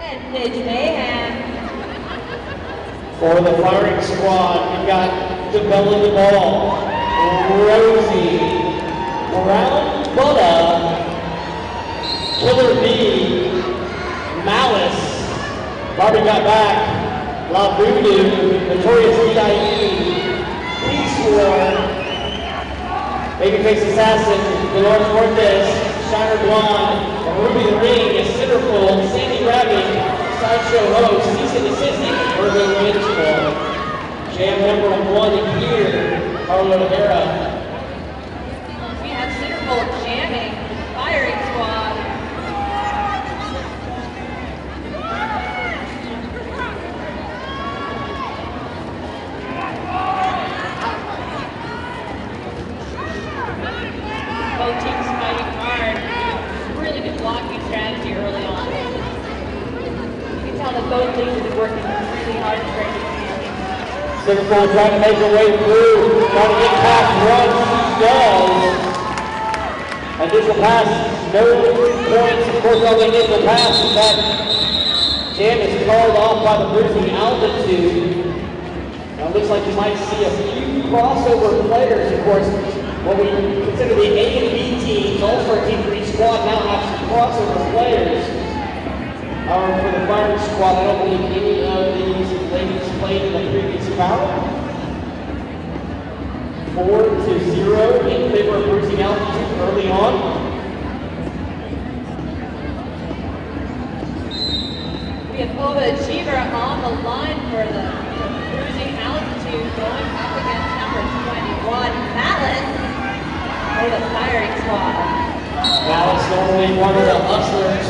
And Midge Mayhem. For the firing squad, we've got DeBella the Ball, Rosie, Brown Butter, Killer B, Malice, Barbie got back, La Voodoo, Notorious D.I.E., Peace War, Babyface Assassin, Dolores Cortez, Shiner Blonde, Ruby the Ring, Centerfold, Sandy Rabbit, Sideshow Host, Cease and Desist, Virgo Rangeful, Jam number 1 here, Carlo Rivera. We have Centerfold jamming, firing squad. Both teams fighting hard. Really good blocking strategy early on. You can tell that both teams have been working really hard to break it. Centerfold trying to make her way through, trying to get past one, she does. Initial pass, no points. Of course, all they get the pass is that jam is called off by the Bruising altitude. Now it looks like you might see a few crossover players. Of course, what we consider the A and B teams, all-star team for each squad now have some crossover players. However, for the firing squad, I don't believe any of these ladies played in the previous bout. 4-0 in favor of Bruising altitude early on. We have Overachiever on the line for the Bruising altitude going up against number 21, Malice, for the firing squad. Malice normally one of the hustlers.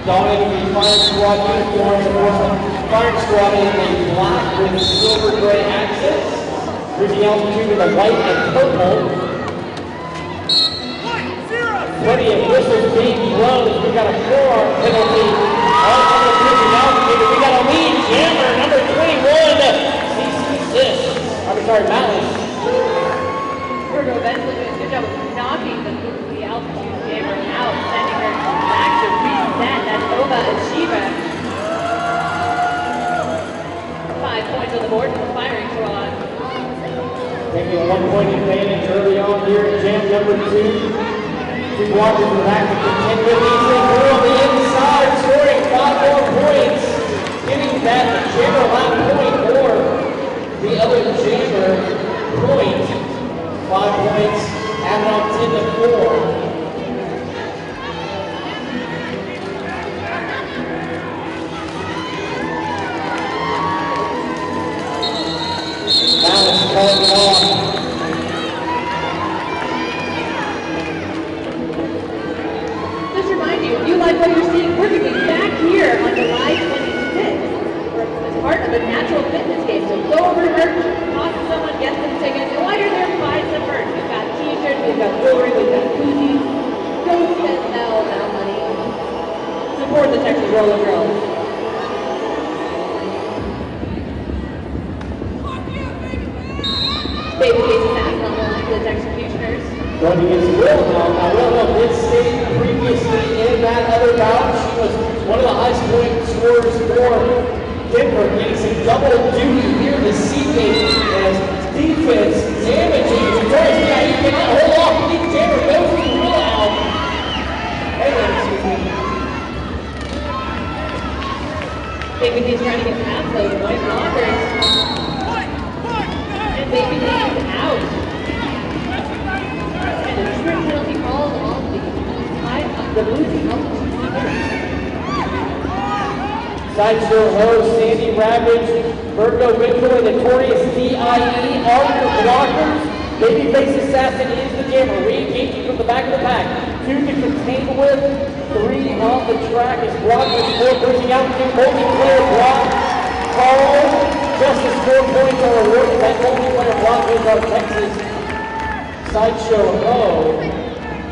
Dominating the firing squad uniforms, of course, the firing squad is a black with silver gray accents. Bruising altitude with a white and purple. Plenty of whistles being blown as we got a forearm penalty on the Bruising altitude. We got a lead jammer, number 21, Malice. Virgo Bensley doing a good job of knocking the altitude jammer out, sending her back to reset. That's Overachiever. 5 points on the board for the firing squad. Taking a 1-point advantage early on here at jam number 2. Two blockers are back to contend with easily. More on the inside, scoring 5 more points. Giving that jammer lap point or the other jammer point. 5 points, have it on 10-4. Malice calling it off. Just remind you, if you like what you're seeing, we're going to be back here on July 26th. As part of the Natural Fitness Game. So go over to merch, talk to someone, get some tickets, and while you're there, buy some merch. We've got t-shirts, we've got jewelry, we've got koozies. Don't spend all that money. Support the Texas Roller Girls. Babyface Assassin on the line for the Executioners. Going against Will now. Now Will did state previously in that other bout, she was one of the highest point scorers for Denver, getting some double duty here this evening as defense damaging. Notorious D.I.E. cannot hold off. Lead jammer goes to Will out. Babyface trying to get past those white blockers. And Babyface is out. And a trip penalty called on the Bruising altitude. Sideshow host Sandy Ravage, Virgo Mitchell, and Notorious D.I.E. are your blockers. Babyface Assassin is the jammer, re-engaging from the back of the pack. 2 to contain with, 3 off the track as blockers, 4 Bruising altitude, multiplayer block. Carl, Justice 4 points are awarded. That multiplayer block is our Texas Sideshow Ho.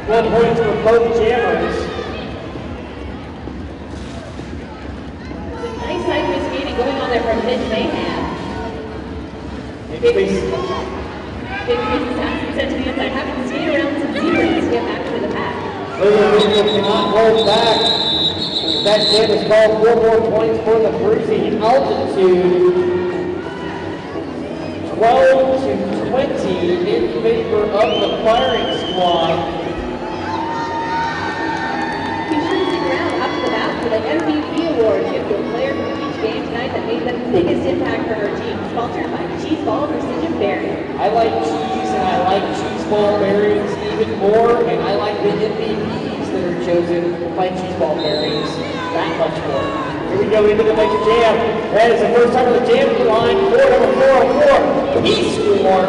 1 point for both jammers. Nice sideways skating going on there from Midge Mayhem. Babyface Assassin sent to the inside, having to skate around some zebras to get back into the pack. Mitchell cannot hold back. That jam is called 4 more points for the Bruising Altitude. 12 to 20 in favor of the firing squad. Be sure to stick around after the match for the MVP award given to a player from each game tonight that made the biggest impact for her team. Sponsored by Cheese Ball Precision Berry. I like cheese and I like cheese ball bearings even more, and I like the MVPs that are chosen by cheese ball bearings that much more. Here we go into the next jam. That is the first time of the jam line. Court number 404. Peace War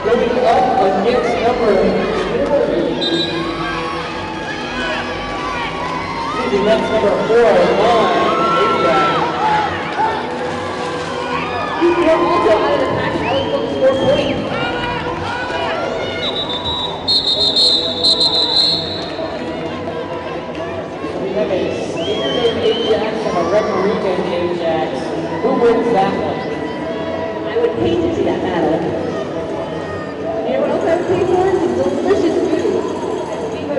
going up against number 40. That's number 409. Peace War also out of the pack and eligible to score points. We have a standard Ajax and a referee named Ajax. Who wins that one? I would hate to see that battle. You know what else I would pay for? Some delicious food at Vivo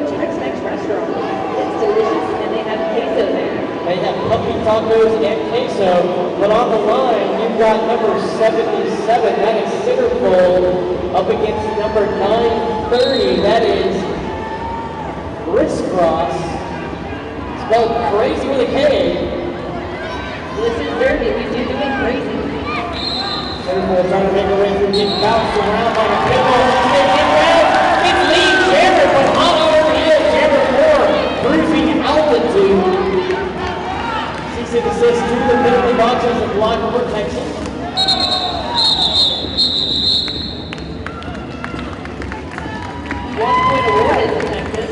Tex-Mex restaurant. It's delicious and they have queso there. They have puppy tacos and queso, but on the line you've got number 77. That is Centerfold up against number 930. That is Crisscross, spelled crazy with a K. This is Derby, we do it crazy. Centerfold trying to make her way through, getting bounced around by a pivot. It's Lee Jammer from hot over here. Jammer 4, Bruising Altitude. C6 assist to the penalty box as a block for Texas. 1 point awarded to Texas.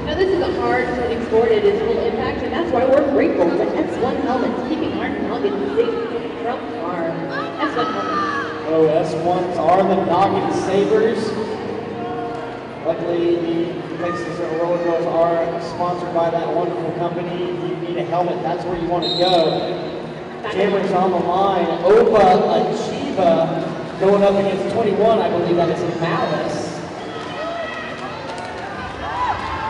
Now this is a hard winning sport, it is full impact, and that's why we're grateful to S1 helmets, keeping our noggin safe from harm. S1 helmets. Oh, S1s are the noggin savers. Luckily, the Texas roller girls are sponsored by that wonderful company. If you need a helmet, that's where you want to go. Jammer's on the line. Opa Achieva going up against 21. I believe that is Malice.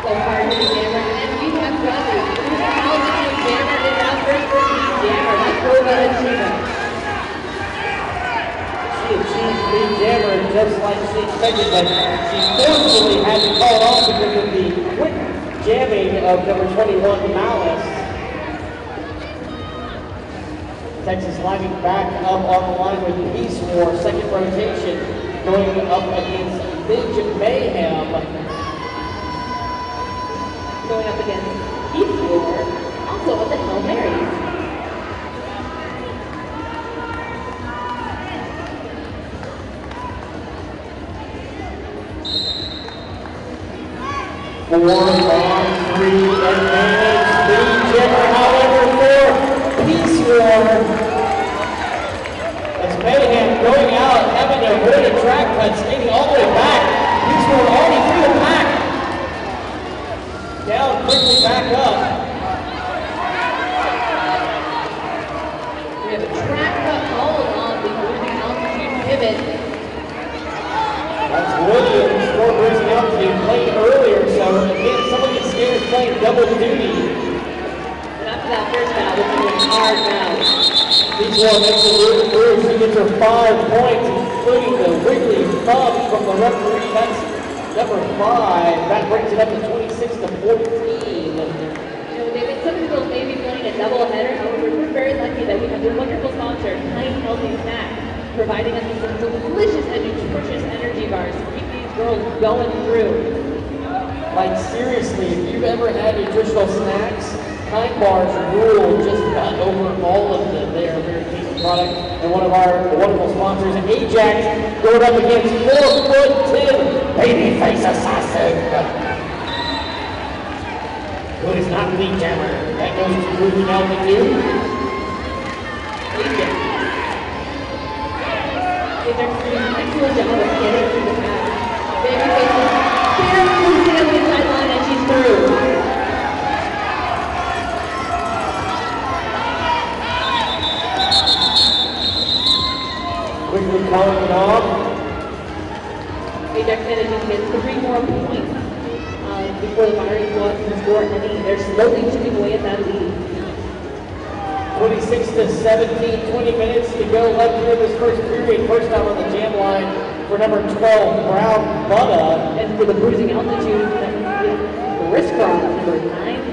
So hard hitting Jammer, and we have brothers. Altitude Jammer is out first for Jammer. That's Opa Achieva. She achieved Lee Jammer just like she expected, but she fortunately had to call it off because of the quick jamming of number 21, Malice. Texas lining back up on the line with Peace War, second rotation, going up against Ninja Mayhem. Going up against Peace War, also of the Hail Marys. Four on 3 advantage. Lee Jammer, however, for Peace War. As Mayhem going out, having to avoid a track cut, skating all the way back. Peace War already through the pack. Down quickly back up. We have a track cut all along the Bruising Altitude pivot. That's Williams for Bruising Altitude playing earlier, so again, some of these skaters playing double duty. And after that first battle, we're doing hard now. Peace War makes a move through. She gets her 5 points, including the wiggly thumb from the referee. That's number 5. That brings it up to 26 to 14. You know, David, some people may be playing a double header. However, we're very lucky that we have the wonderful sponsor, Kind Healthy Snacks, providing us with some delicious and nutritious energy bars to keep these girls going through. Like seriously, if you've ever had nutritional snacks, Kind Bars rule just about over all of them. They are a very tasty product, and one of our wonderful sponsors, Ajax, going up against 4'10" Babyface Assassin. Who is not Lee Jammer. That goes to Bruising Altitude. Ajax. They're doing an excellent job of getting through the pack. Babyface is barely losing on the inside line, and she's through. Quickly calling it off. Ajax before the firing squad can score any. They're slowly chipping away at that lead. 26 to 17, 20 minutes to go left here in this first period. First time on the jam line for number 12, Brown Butta. And for the Bruising Altitude, the wrist cross, number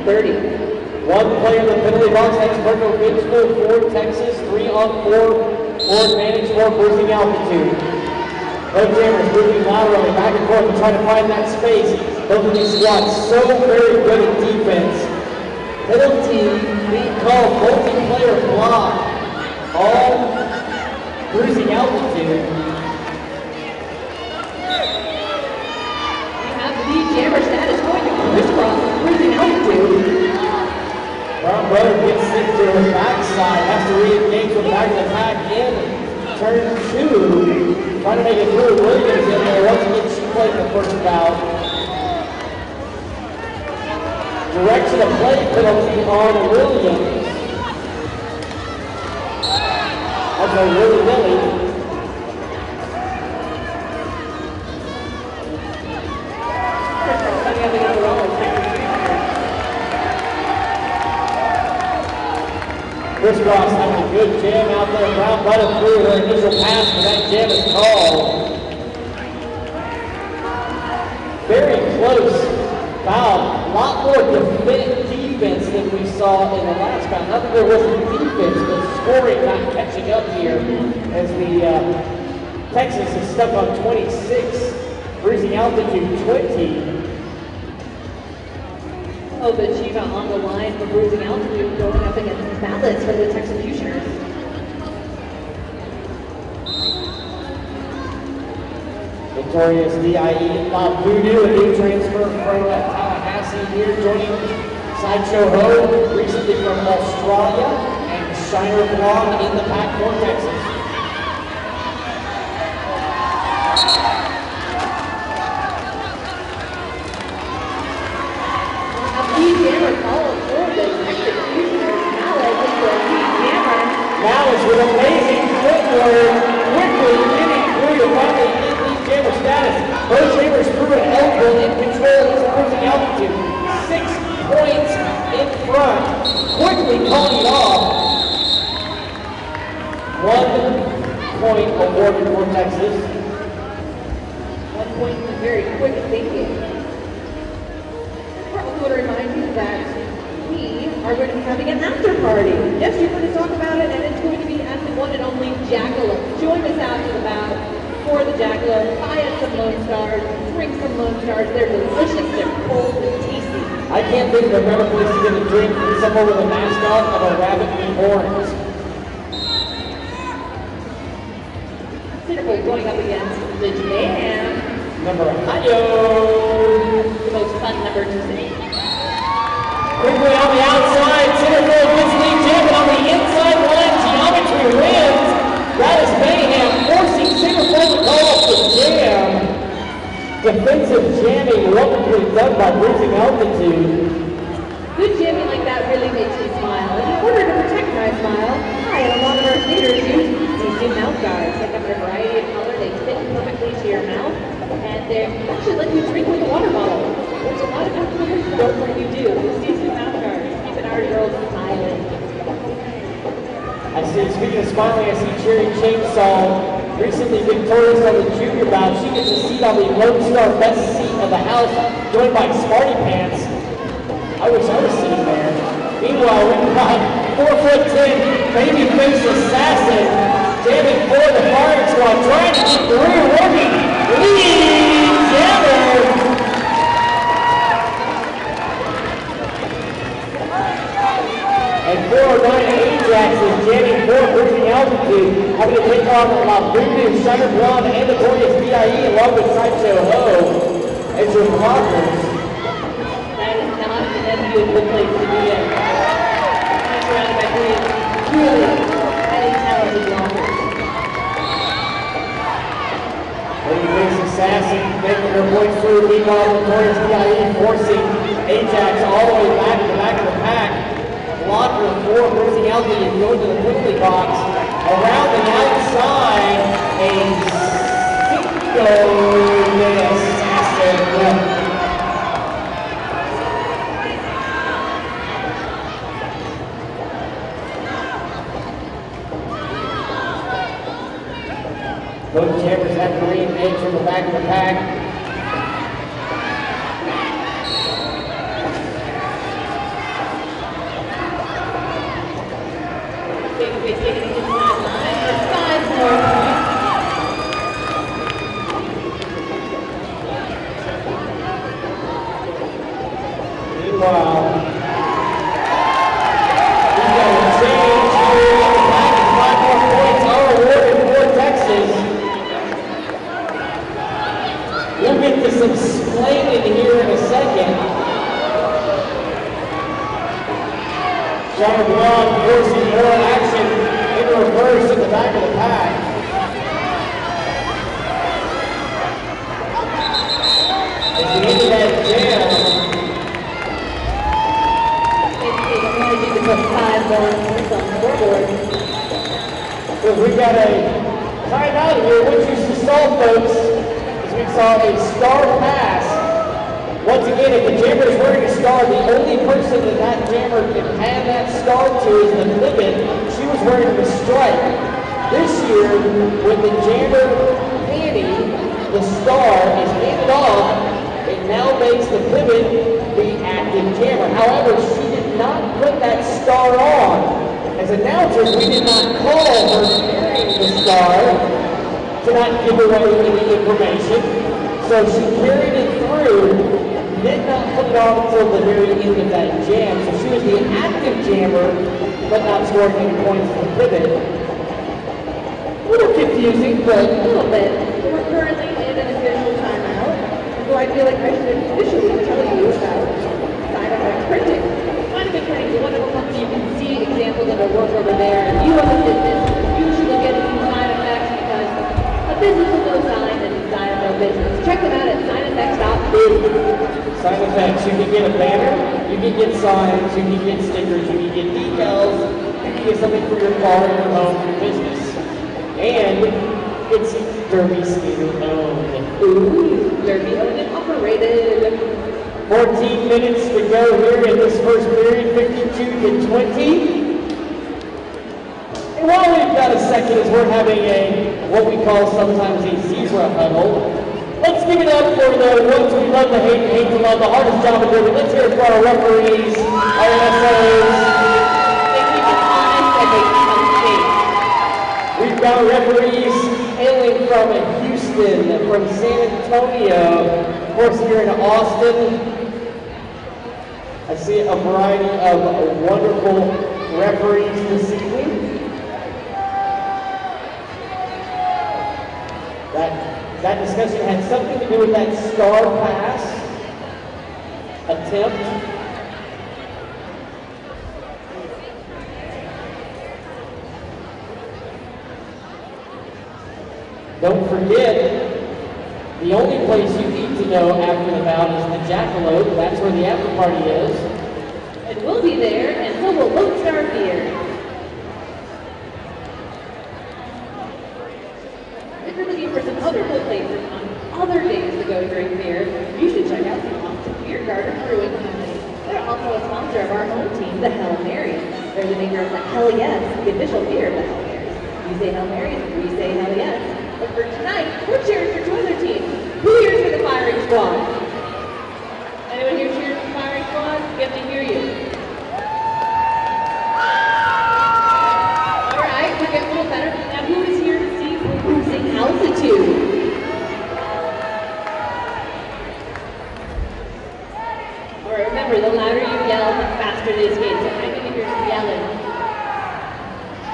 930. One player in the penalty box, that's Marco Ginsburg for Texas. 3-on-4 for advantage for Bruising Altitude. Both jammers moving laterally back and forth and trying to find that space. Both of these squads so very good at defense. Penalty being called multiplayer block. All Bruising Altitude. We have the jammer status going to crisscross Bruising Altitude. Brown Brother gets it to her backside, has to re-engage with back of the pack in turn 2. Trying to make it through. Williams in there. Once again, she played the first foul. Direction of play penalty on Williams. That's a willy-nilly. Crisscross having a good jam out there. Brown Butta through her initial pass, but that jam is called. Very close foul. A lot more defense than we saw in the last round. Not that there wasn't defense, but scoring not catching up here as the Texas is stuck on 26, Bruising Altitude 20. Oh, but Chiva on the line for Bruising Altitude going up against Ballots for the Executioners. Victorious DIE Voodoo, a new transfer from Tallahassee here, joining Sideshow Ho, recently from Australia, and Shiner Blonde in the pack for Texas. Malice with amazing footwork, quickly getting through to finally get lead jammer status. Both jammers through an elbow in control of this Bruising Altitude. 6 points in front, quickly calling it off. 1 point awarded for Texas. 1 point very quick thinking. I want to remind you that we are going to be having an after party. Yes, you're going to talk about it, and it's going to be at the one and only Jackalope. Join us out and about for the Jackalope. Buy us some Lone Stars, drink some Lone Stars. They're delicious, they're cold, and tasty. I can't think of a better place to get a drink than somewhere with a mascot of a rabbit and horns. Centerfold going up against the Jam. Number Ohio. The most fun number to see. Quickly on the outside, Centerfold gets lead jam, and on the inside line, Geometry wins. That is mayhem, forcing Centerfold to call off the jam. Defensive jamming, wonderfully done by Bruising Altitude. Good jamming like that really makes me smile. And in order to protect my smile, I and a lot of our skaters use these new mouth guards. They come in a variety of colors, they fit perfectly to your mouth, and they actually let you drink with a water bottle. There's a lot of customers who don't let you do. These new mouth guards, keeping our girls smiling. I see, speaking of smiling, I see Cherry Chainsaw, recently victorious on the junior bout. She gets a seat on the Lone Star best seat of the house, joined by Smarty Pants. I wish I was sitting there. Meanwhile, we've got 4'10" baby-faced assassin jamming for the firing squad, trying to get through, working lead jammer. And 409 Ajax is jamming for Bruising Altitude, having to take on Voodoo, Shiner Blonde, and Notorious DIE along with Sideshow Ho as your blockers. That is not an good place to be in. I'm surrounded by really highly talented blockers. Babyface Assassin making her way through. Meanwhile, Notorious DIE forcing Ajax all the way back to the back of the pack. Blocker for Bruising Altitude going to the penalty box. Around the outside, a Cinco de Assassin. explain it here in a second. John Blanc forcing more action in reverse at the back of the pack. At the end of that jam, I'm going to need to put 5 more points on the scoreboard. Well, we got a timeout here, which you saw, folks, as we saw a star pass. Once again, if the jammer is wearing a star, the only person that jammer can hand that star to is the pivot. She was wearing the stripe. This year, with the jammer handing the star is handed off, it now makes the pivot the active jammer. However, she did not put that star on. As announcers, we did not call her carrying the star to not give away any information. So she carried it through, did not put it on until the very end of that jam. So she was the active jammer, but not scoring any points for the pivot. A little confusing, but A little bit. We're currently in an official timeout, so I feel like I should officially tell you about Dynamax printing. Dynamax printing is a wonderful company. You can see examples of their work over there. If you have a business, you should look at Dynamax because a business will know sign and design of their business. Check them out at Dynamax.biz. Dynamax, you can get a banner, you can get signs, you can get stickers, you can get decals, you can get something for your car, your home, your business. And it's Derby Skater owned. Ooh, Derby owned and operated. 14 minutes to go here in this first period, 52-20. And while we've got a second, as we're having what we call sometimes a zebra huddle, let's give it up for the ones we love to hate and hate to love, the hardest job in Derby. Let's hear it for our referees, our MSOs. They keep it honest and they keep it safe. We've got referees hailing from Houston, from San Antonio, of course here in Austin. I see a variety of wonderful referees this evening. That discussion had something to do with that star pass attempt. Don't forget, the only place you need to know after the bout is the Jackalope. That's where the after party is. And we'll be there, and so will Lodestar Beer. If you're looking for some other cool places on other days to go drink beer, you should check out the Austin Beer Garden Brewing Company. They're also a sponsor of our home team, the Hail Marys. They're the maker of the Hell Yes, the official beer of the Hail Marys. You say Hail Marys, we say Hell Yes. But for tonight, we're cheering for two other teams. Who cheers for the Firing Squad? Anyone here cheering for the Firing Squad? We have to hear you. All right, we're getting a little better. Now, who is here to see Bruising altitude? All right, remember, the louder you yell, the faster they skate. So I'm going to hear some yelling.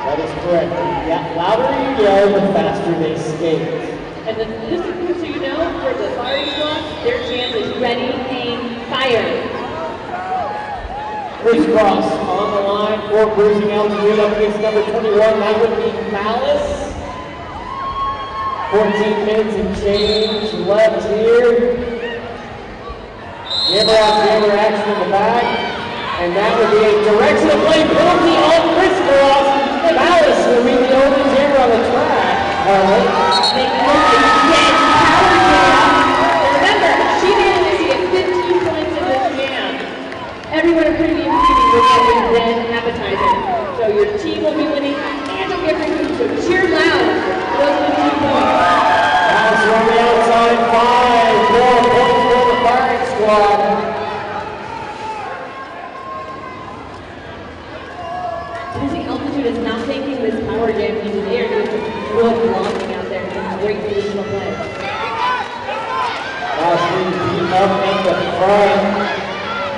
That is correct. The louder you yell, the faster they skate. And this is so you know, for the firing squad, their chance is ready, aim, fire. Crisscross on the line for Bruising altitude up against number 21. That would be Malice. 14 minutes and change left here. Jammer on jammer action in the back. And that would be a direction of play penalty on Crisscross. Malice will be the only jammer on the track. Remember, she managed to get 15 points in this jam. Everyone in previous meetings will get a then appetizer. So your team will be winning and you'll get free food. So cheer loud for those 15 points. Malice on the outside, 5 more points for the firing squad. Bruising altitude is not taking this power jam into the air. Doing some good blocking out there and great positional play. Last week, beat up in the front.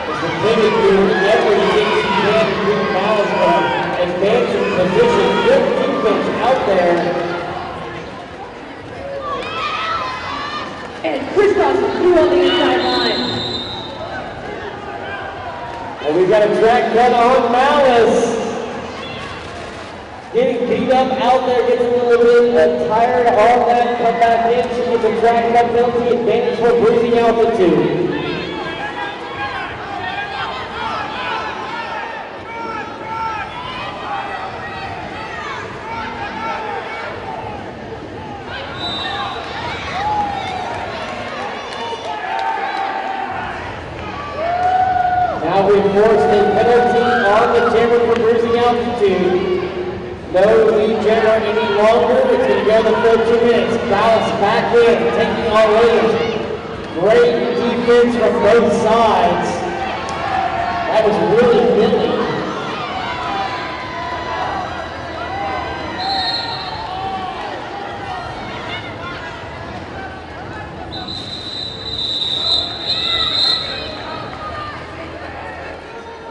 It's a pivot here. Everything she can to bring Malice from advancing position. Good defense out there. And Crisscross threw on the inside got a track cut on Malice. Getting beat up out there, gets a little bit tired on that, come back in, she gets a track cut penalty, advantage for Bruising Altitude. Now we force a penalty on the jammer for Bruising Altitude. No lead jammer any longer. It's going to go the full 2 minutes. Balance back in, taking all lead. Great defense from both sides. That was really Billy.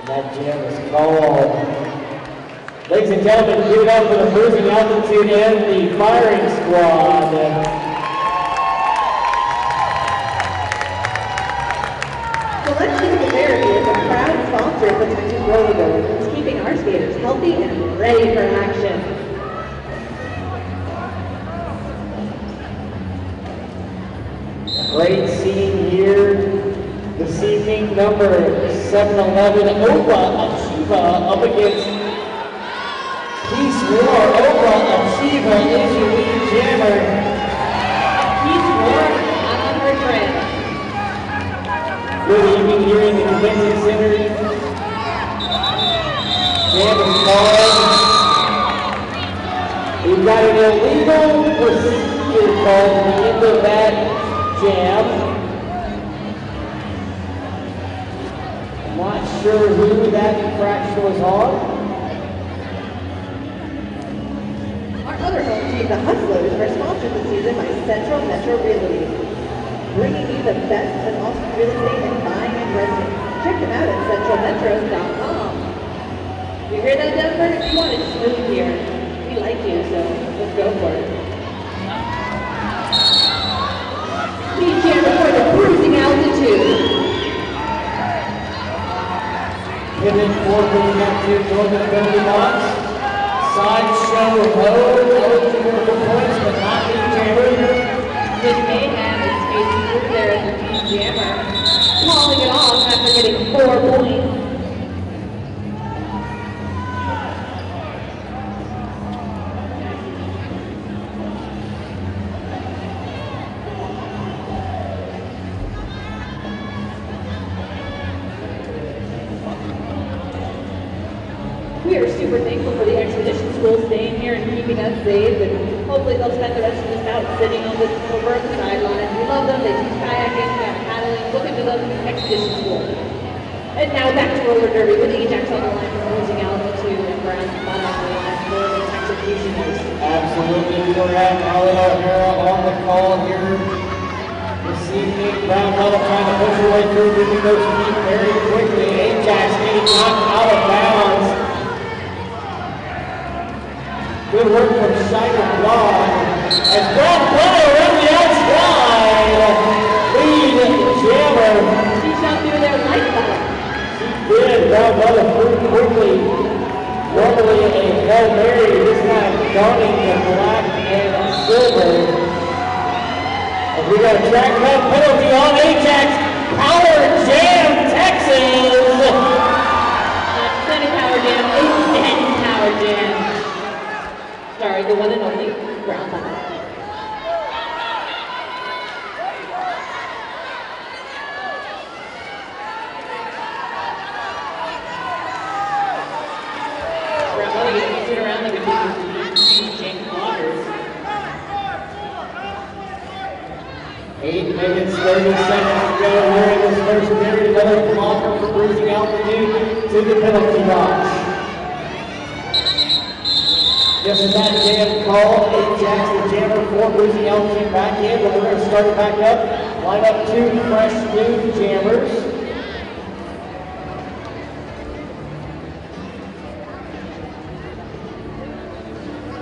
That jam is called. Ladies and gentlemen, give it up for the Bruising Altitude and the firing squad. Selection Severity is a proud sponsor of the Texas Roller Bowl, and is keeping our skaters healthy and ready for action. Great scene here this evening. Number 711, Opa Achieva up against Peace War. Opa Achieva is your lead jammer. Peace War, not on her trend. Good evening here in the Convention Center. Jam is called. We've got an illegal procedure called at the end of that jam. I'm not sure who that infraction was on. Other home team, the Hustlers, are sponsored this season by Central Metro Realty, bringing you the best in Austin real estate and buying and renting. Check them out at centralmetros.com. You hear that, Denver? If you want it smooth here, we like you, so let's go for it. Lead jammer for the Bruising Altitude. Pivot for Bruising Altitude, toward the penalty box. Sideshow Road, eligible for points, but not lead jammer. Nick Mayhem is facing through there as the lead jammer, calling it off after getting 4 points. We are super thankful for the Expedition School staying here and keeping us safe, and hopefully they'll spend the rest of this bout sitting over on the sidelines. We love them. They teach kayaking, we have paddling. Look into the Expedition School. And now back to roller derby with Ajax on the line for Bruising Altitude and Brown on the line for the Executioners. Absolutely correct. Holly O'Hara on the call here this evening. Brown Bottle trying to push her way through, moving those feet very quickly. Ajax getting knocked out of bounds. Good work from Shiner Blonde. And Brown Bottle around the outside. Lead jammer. She shot through there like that. She did. Brown Bottle through quickly. Normally a Hail Mary, this time donning the black and silver. And we got a track cut penalty on Ajax. Power Jam, Texas. Not any Power Jam, it's Power Jam. Sorry, the one and only Brown Bottle. Brown Bottle gets to sit around like a big James Waters. 8 minutes, 30 seconds to go here in this first period. Another blocker for Bruising Altitude to the penalty box. Just as that jam call, Ajax the jammer for Bruising Altitude back in, but we're going to start it back up. Line up 2 fresh new jammers.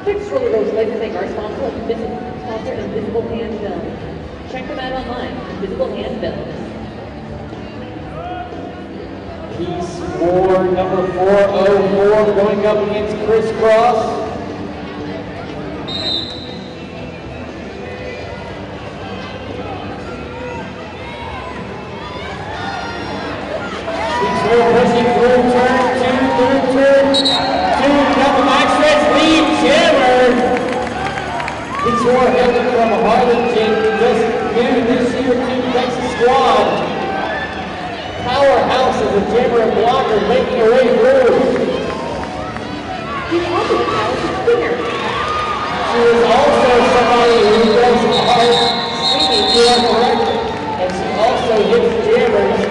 Texas Roller Bowl would like to thank our sponsor, Invisible Hand Films. Check them out online, Invisible Hand Films. Piece war number 404 going up against Crisscross. Pushing through turn two, through turn two, got the back stretch lead, Jammer. It's more headed from Harlingen, just new this year to Texas squad. Powerhouse as a Jammer and blocker, making her way through. She's also a talented singer. She is also somebody who does hard singing, you are correct. And she also hits jammers.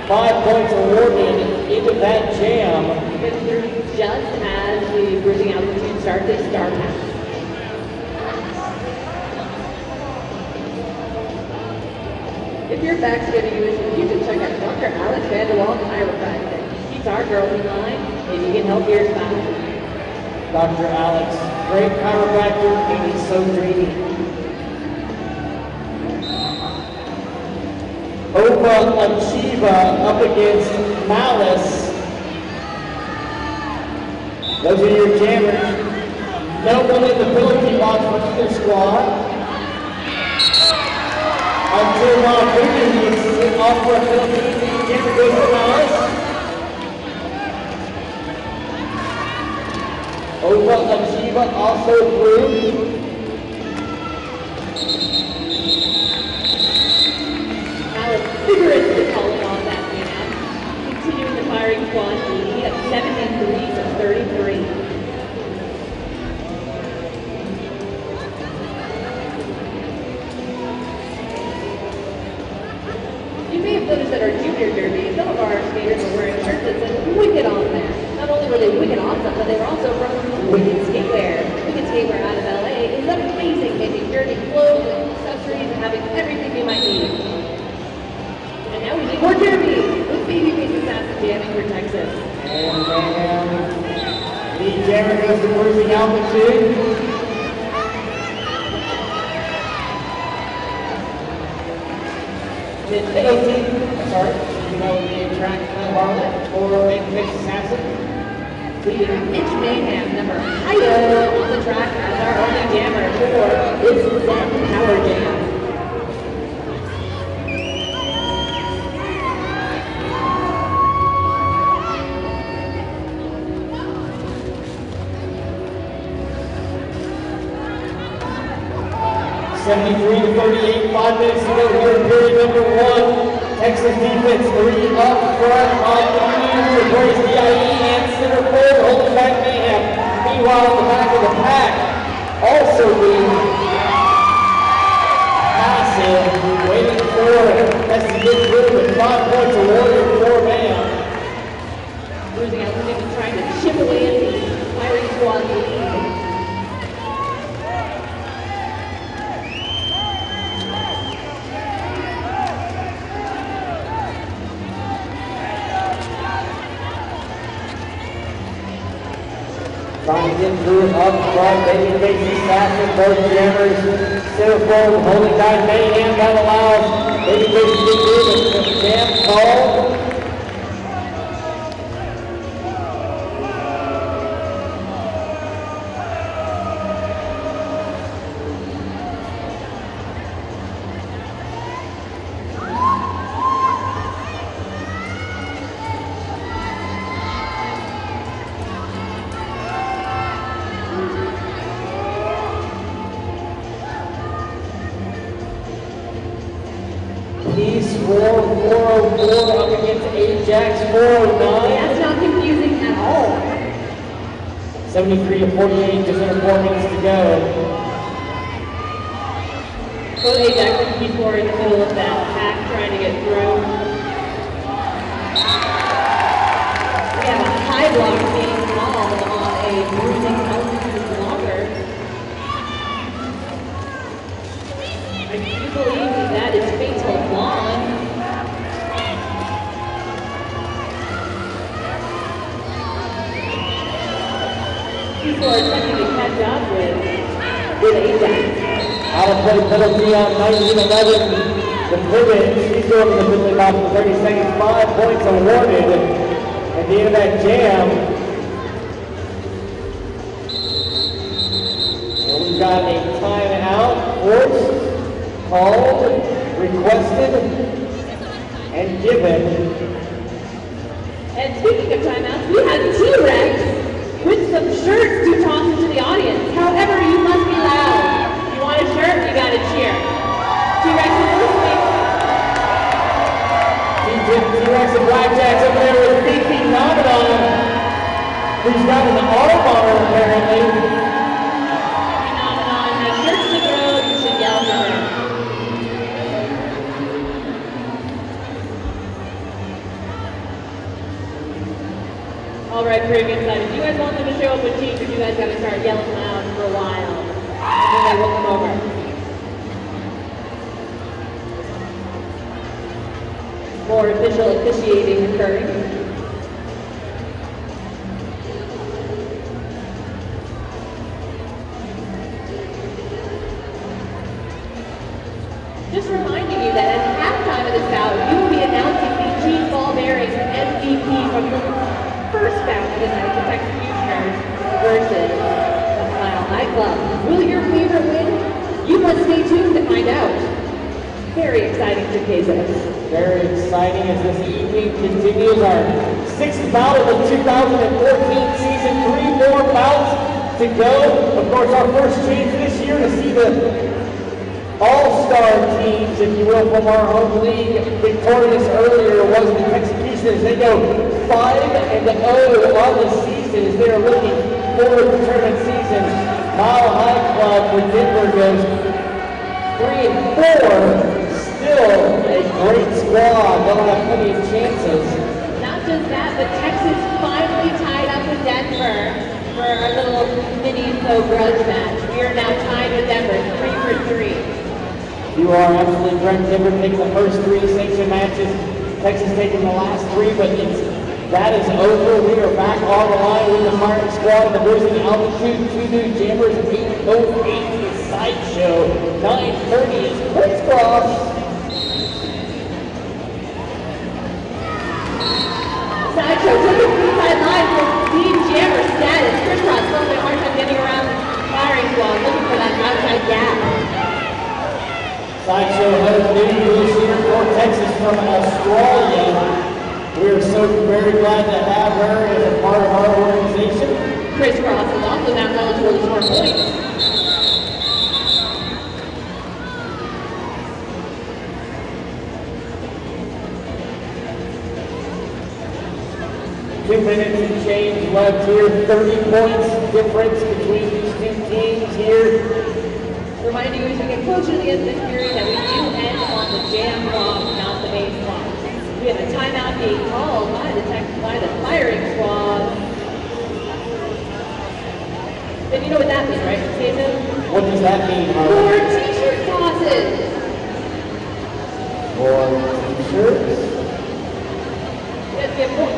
5 points awarded into that jam. Just as the Bruising altitude starts, they start now. If your back's giving you issues, you can check out Dr. Alex Vanderwall Chiropractic. Keeps our girls in line, and you can help your spouse. Dr. Alex, great chiropractor, and he's so dreamy. Opa Achieva up against Malice. Those are your jammers. No one in the penalty box for either squad. Until Ron Boogan is off for a penalty, the jammer goes to Malice. Opa Achieva also through. Vigorously calling on that man. Continuing the firing squad lead at 73-33. You may have noticed that our junior derby, some of our skaters were wearing shirts that said Wicked on there. Not only were they wicked awesome, but they were also from Wicked Skatewear. Wicked Skatewear out of LA is amazing, making dirty clothes and accessories and having everything you might need. And now we need more derby with Babyface Assassin jamming for Texas. And the jammer goes to Bruising altitude. Penalty, sorry, you know the track Harlan or Babyface Assassin. Leading Mitch Mayhem, number Ido on the track as our only jammer for this Zen Power Jam. (73-38), 5 minutes to go here in period number 1. Texas defense 3 up front on the medium to brace DIE and center forward, holding back Mayhem. Meanwhile, at the back of the pack, also being passive, waiting for us to get through with 5 points awarded for Mayhem. Bruising altitude trying to chip away at the firing squad lead. Trying to get through it up front, Babyface Assassin, both jammers, center forward, holding down Mayhem, that allows Babyface to get through the jam call. Peace 404 up against Ajax 409. That's not confusing at all. 73-48, just under 4 minutes to go. Both Ajax and Peace 4 in the middle of that pack trying to get through. We have a high block being called on a Bruising altitude blocker. I do believe that is Fatal Blonde. People are attempting to catch up with Ajax. Out of play penalty on 1911. The pivot, she's go to the Finley box for 30 seconds. 5 points awarded at the end of that jam. And we've got a timeout forced, called, requested, and given. And speaking of timeouts, we have T-Rex with some shirts to toss into the audience. However, you must be loud. You want a shirt? You got to cheer. T-Rex in first place. T-Rex and Blackjack's over there with Big Phenomenon, who's got an arm on her apparently. Phenomenon has shirts to throw. You should yell for her. All right, pretty excited. You guys want them to show up with teachers, you guys got to start yelling loud for a while. And then they will come over. More official officiating occurring. Just reminding you that at halftime of this bout, you will be announcing the Gene Ball Bearings MVP from the first bout of the night, the Executioners versus the Smile Nightclub. Will your favorite win? You must stay tuned to find out. Very exciting to cases. Very exciting as this evening continues our 6th bout of the 2014 season. 3 more bouts to go. Of course, our first chance this year to see the all-star teams, if you will, from our home league. Victorious earlier was the Executioners. They go 5-0 on the season as they are looking forward to tournament season. Mile High Club with Denver goes 3-4. Still a great squad. They'll have plenty of chances. Not just that, but Texas finally tied up with Denver for our little mini-so grudge match. We are now tied with Denver, 3-3. You are absolutely correct. Denver taking the first 3 sanction matches. Texas taking the last 3, but that is over. We are back on the line with the firing squad of the Bruising Altitude. 2 new jammers, 8:08 is Sideshow. 9:30 is Crisscross. Sideshow took a inside line for Team Jammer status. Crisscross having a hard time getting around the firing squad, looking for that outside gap. Sideshow has new news here for Texas from Australia. We are so very glad to have her as a part of our organization. Crisscross is also now eligible to score points. Two minutes and change left here. 30 points difference between these two teams here. Reminding you as we get closer to the end of this period that we do end on the jam clock, not the main clock. We have a timeout being called by the firing squad. Then you know what that means, right, Jason? What does that mean, Harley? More t-shirt tosses. More t-shirts? Yes,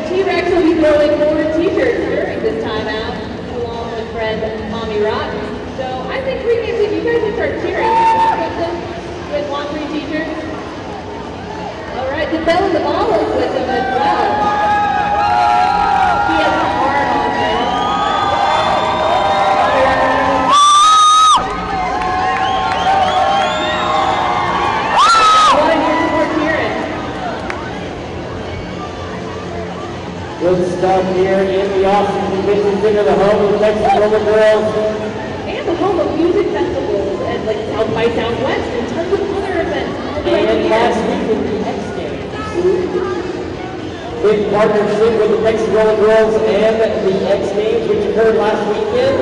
T-Rex will be throwing more t-shirts during this timeout, along with friend Mommy Rotten. So I think pregame, if you guys can start cheering, you guys want 3 t-shirts? All right, the Bell and the Ball is with them as well. He has a heart on him. Good stuff here in the Austin Convention Center, the home of the Texas Roller Girls. And the home of music festivals and like South by Southwest and tons of other events. And last week with the X Games. In partnership with the Texas Roller Girls and the X Games, which occurred last weekend.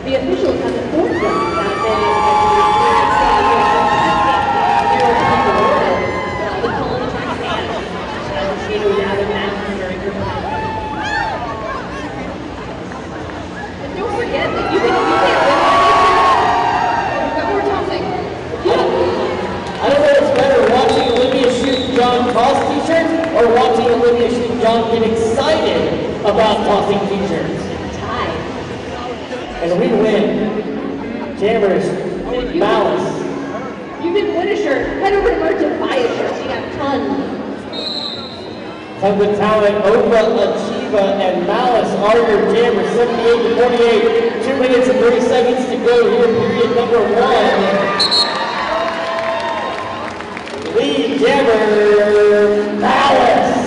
The officials have informed us that they all the calling of hands as the skater now the mask during your time. And don't forget that you can't win by more tossing. I don't know what's better, watching Olivia shoot John Cross t-shirt or watching Olivia shoot John get excited about t-shirts. Tie. And we win. Jammers, Malice. You didn't win a shirt. Head over to merch and buy a shirt. We got tons. Tons of talent. Opa, Achieva, and Malice are your jammers. 78-48. 2 minutes and 30 seconds to go here. Period number 1. Lead jammer, Malice.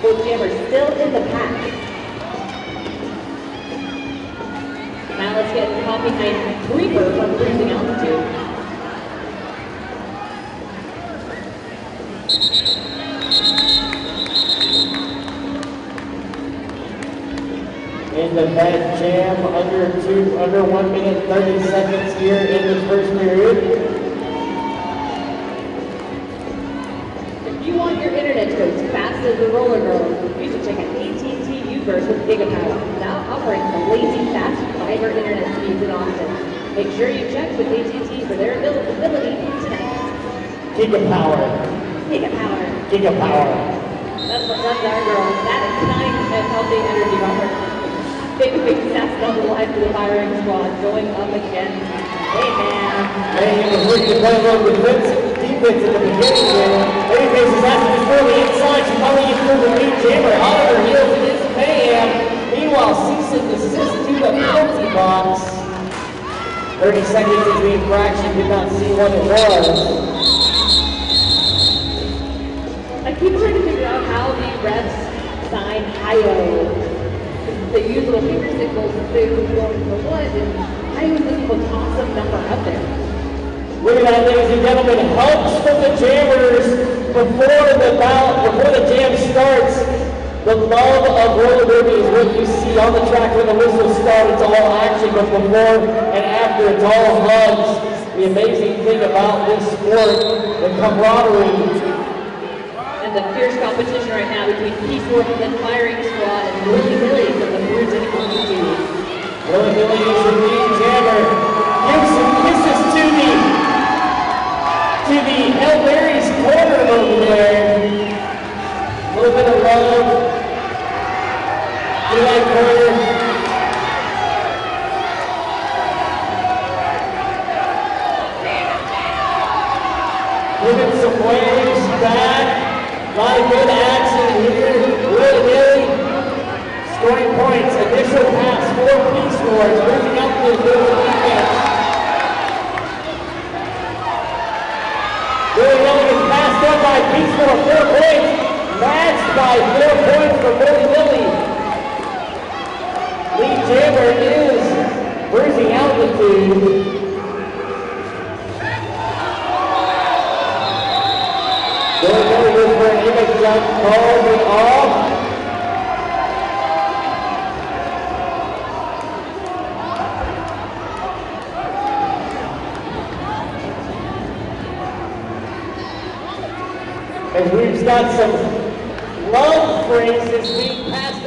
Both jammers still in the pack. Malice getting caught behind Creeper from Bruising altitude. In the head jam, under 1 minute 30 seconds here in the first period. If you want your internet to go as fast as the roller girls, you should check out AT&T U-verse with Gigapower, now offering the lazy fast fiber internet speeds in Austin. Make sure you check with AT&T for their availability today. Gigapower. Gigapower. Gigapower. That's what runs our girls. That exciting and healthy energy offer. Big stats on the line for the firing squad going up against Mayhem. Mayhem was looking to play a little defense at the beginning there. Babyface is asking to throw the inside. She finally gets through the lead jammer. Oliver heels against Mayhem. Meanwhile, cease and desist to the penalty box. 30 seconds between fraction. Did not see what it was. I keep trying to figure out how the refs sign Hi-Yo. They use little finger signals to say who's going for what, and Hi-Yo doesn't even toss some number up there. Look at that, ladies and gentlemen. Helps from the jammers before the jam starts. The love of roller derby is what you see on the track when the whistle starts. It's all action, but before and after, it's all hugs. The amazing thing about this sport, the camaraderie. The fierce competition right now between Peace Work and Firing Squad and Willy Billy from the Bruising altitude. Willy Billy is the lead jammer. Gives some kisses to the Hail Mary's corner over there. A little bit of love. To that corner. Giving some waves back. A lot of good action here. Willy Billy scoring points. Initial pass for Peace Wars. Moving up to the defense. Willy Billy is passed up by Peace Wars. 4 points. Matched by 4 points for Willy Billy. Lead jammer is Bruising altitude. Willy Billy goes for an image jump, calls it off. As we've got some love phrases being passed